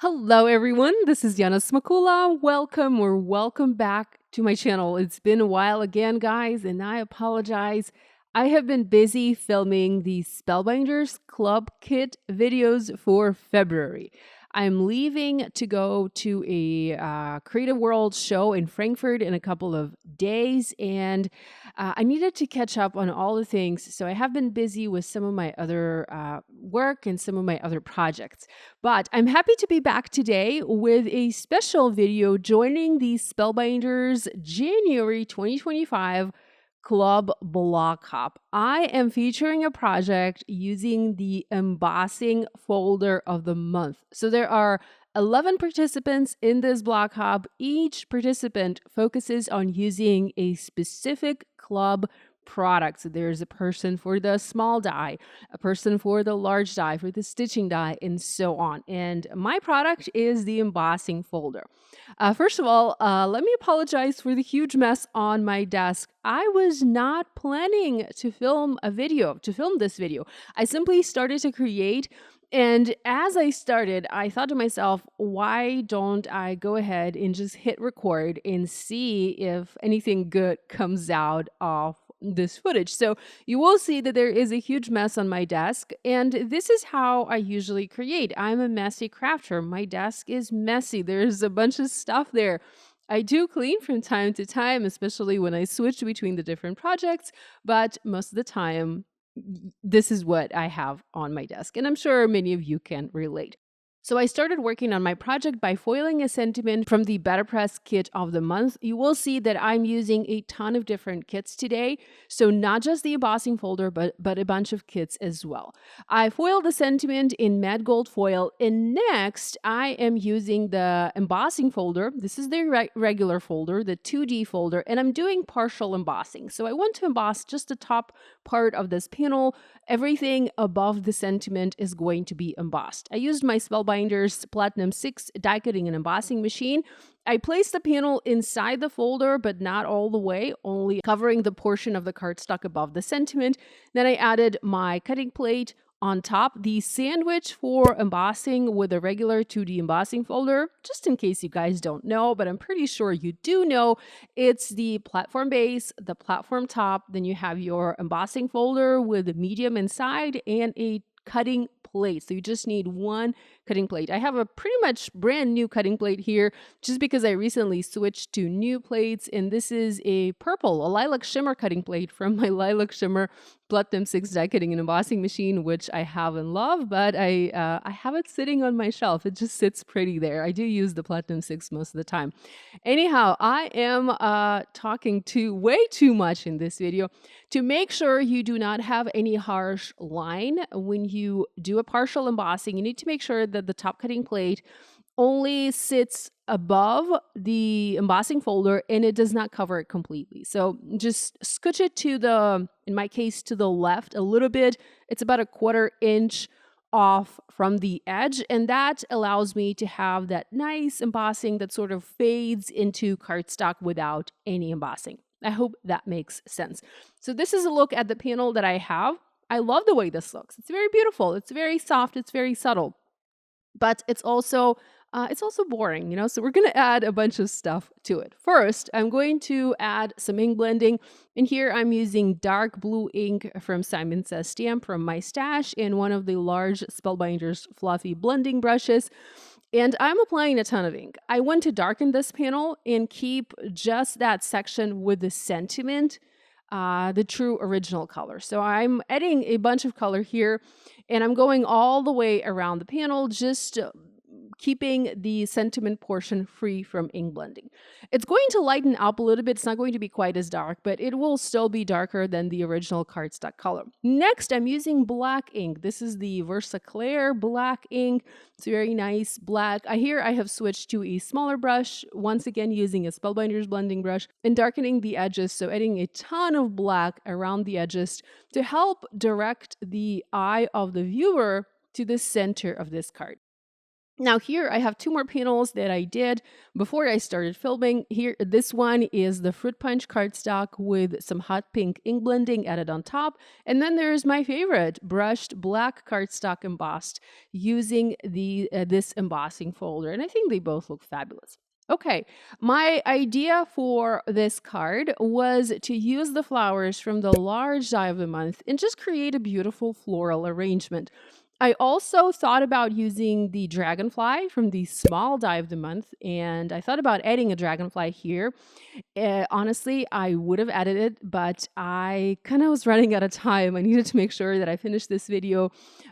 Hello everyone, this is Yana Smakula. Welcome back to my channel. It's been a while again, guys, and I apologize. I have been busy filming the Spellbinders Club Kit videos for February. I'm leaving to go to a Creative World show in Frankfurt in a couple of days, and I needed to catch up on all the things. So I have been busy with some of my other work and some of my other projects. But I'm happy to be back today with a special video joining the Spellbinders January 2025 Club Block Hop. I am featuring a project using the embossing folder of the month. So there are 11 participants in this block hop. Each participant focuses on using a specific club product. So there's a person for the small die, a person for the large die, for the stitching die, and so on. And my product is the embossing folder. First of all, let me apologize for the huge mess on my desk. I was not planning to film this video. I simply started to create, and as I started, I thought to myself, why don't I go ahead and just hit record and see if anything good comes out of this footage. So you will see that there is a huge mess on my desk, and this is how I usually create. I'm a messy crafter. My desk is messy. There's a bunch of stuff there. I do clean from time to time, especially when I switch between the different projects, but most of the time, this is what I have on my desk, and I'm sure many of you can relate. So I started working on my project by foiling a sentiment from the Better Press kit of the month. You will see that I'm using a ton of different kits today. So not just the embossing folder, but a bunch of kits as well. I foiled the sentiment in matte gold foil, and next I am using the embossing folder. This is the regular folder, the 2D folder, and I'm doing partial embossing. So I want to emboss just the top part of this panel. Everything above the sentiment is going to be embossed. I used my Spellbinders Platinum 6 die cutting and embossing machine. I placed the panel inside the folder, but not all the way, only covering the portion of the cardstock above the sentiment. Then I added my cutting plate on top, the sandwich for embossing with a regular 2D embossing folder, just in case you guys don't know, but I'm pretty sure you do know. It's the platform base, the platform top, then you have your embossing folder with a medium inside and a cutting plate. So you just need one cutting plate. I have a pretty much brand new cutting plate here just because I recently switched to new plates, and this is a lilac shimmer cutting plate from my lilac shimmer Platinum 6 die cutting and embossing machine, which I have and love, but I have it sitting on my shelf. It just sits pretty there. I do use the Platinum 6 most of the time. Anyhow, I am talking way too much in this video. To make sure you do not have any harsh line when you do a partial embossing, you need to make sure that the top cutting plate only sits above the embossing folder and it does not cover it completely. So just scooch it to in my case, to the left a little bit. It's about a 1/4 inch off from the edge, and that allows me to have that nice embossing that sort of fades into cardstock without any embossing. I hope that makes sense. So this is a look at the panel that I have. I love the way this looks. It's very beautiful. It's very soft. It's very subtle. But it's also boring, you know? So we're going to add a bunch of stuff to it. First, I'm going to add some ink blending. And here I'm using dark blue ink from Simon Says Stamp from my stash and one of the large Spellbinders fluffy blending brushes. And I'm applying a ton of ink. I want to darken this panel and keep just that section with the sentiment, the true original color. So I'm adding a bunch of color here, and I'm going all the way around the panel, just keeping the sentiment portion free from ink blending. It's going to lighten up a little bit. It's not going to be quite as dark, but it will still be darker than the original cardstock color. Next, I'm using black ink. This is the Versaclair black ink. It's very nice black. Here I have switched to a smaller brush, once again using a Spellbinders blending brush and darkening the edges, so adding a ton of black around the edges to help direct the eye of the viewer to the center of this card. Now here I have two more panels that I did before I started filming. Here, this one is the fruit punch cardstock with some hot pink ink blending added on top. And then there's my favorite brushed black cardstock embossed using this embossing folder. And I think they both look fabulous. Okay, my idea for this card was to use the flowers from the large die of the month and just create a beautiful floral arrangement. I also thought about using the dragonfly from the small die of the month, and I thought about adding a dragonfly here. Honestly, I would have added it, but I kind of was running out of time. I needed to make sure that I finished this video,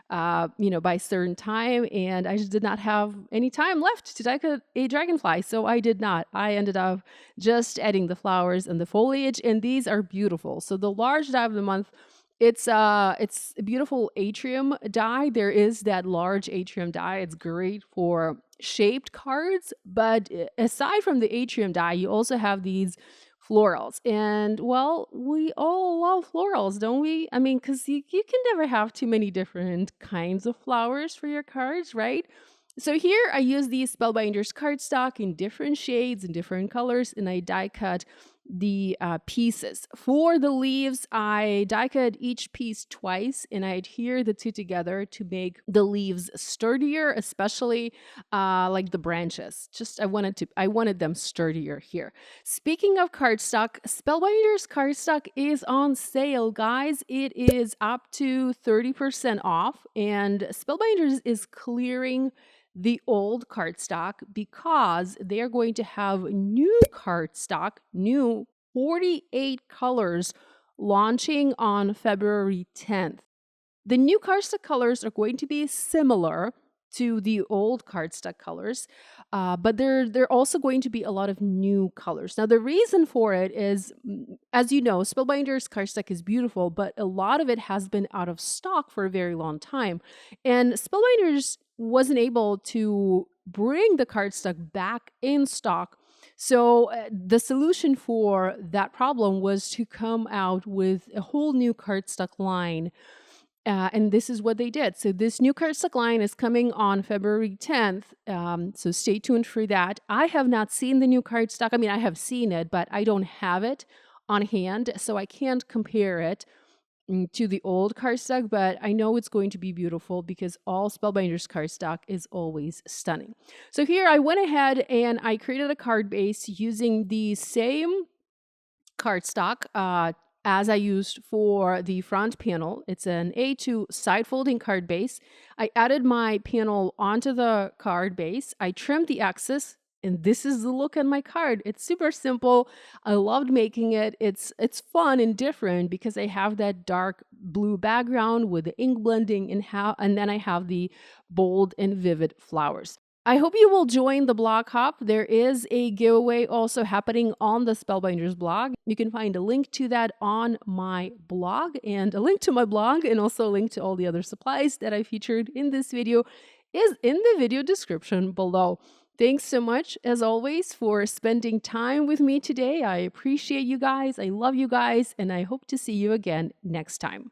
by a certain time, and I just did not have any time left to decorate a dragonfly, so I did not. I ended up just adding the flowers and the foliage, and these are beautiful. So the large die of the month, it's a beautiful atrium die. There is that large atrium die. It's great for shaped cards, but aside from the atrium die, you also have these florals. And well, we all love florals, don't we? I mean, because you can never have too many different kinds of flowers for your cards, right? So here I use these Spellbinders cardstock in different shades and different colors, and I die cut the pieces. For the leaves, I die cut each piece twice, and I adhere the two together to make the leaves sturdier, especially like the branches. I wanted them sturdier here. Speaking of cardstock, Spellbinders cardstock is on sale, guys. It is up to 30% off, and Spellbinders is clearing the old cardstock because they are going to have new cardstock, new 48 colors launching on February 10th. The new cardstock colors are going to be similar to the old cardstock colors, but they're also going to be a lot of new colors. Now, the reason for it is, as you know, Spellbinders cardstock is beautiful, but a lot of it has been out of stock for a very long time. And Spellbinders wasn't able to bring the cardstock back in stock. So the solution for that problem was to come out with a whole new cardstock line. And this is what they did. So this new cardstock line is coming on February 10th. So stay tuned for that. I have not seen the new cardstock. I mean, I have seen it, but I don't have it on hand, so I can't compare it to the old cardstock, but I know it's going to be beautiful because all Spellbinders cardstock is always stunning. So here I went ahead and I created a card base using the same cardstock as I used for the front panel. It's an A2 side folding card base. I added my panel onto the card base. I trimmed the excess, and this is the look on my card. It's super simple. I loved making it. It's fun and different because I have that dark blue background with the ink blending and then I have the bold and vivid flowers. I hope you will join the blog hop. There is a giveaway also happening on the Spellbinders blog. You can find a link to that on my blog, and a link to my blog and also a link to all the other supplies that I featured in this video is in the video description below. Thanks so much, as always, for spending time with me today. I appreciate you guys. I love you guys, and I hope to see you again next time.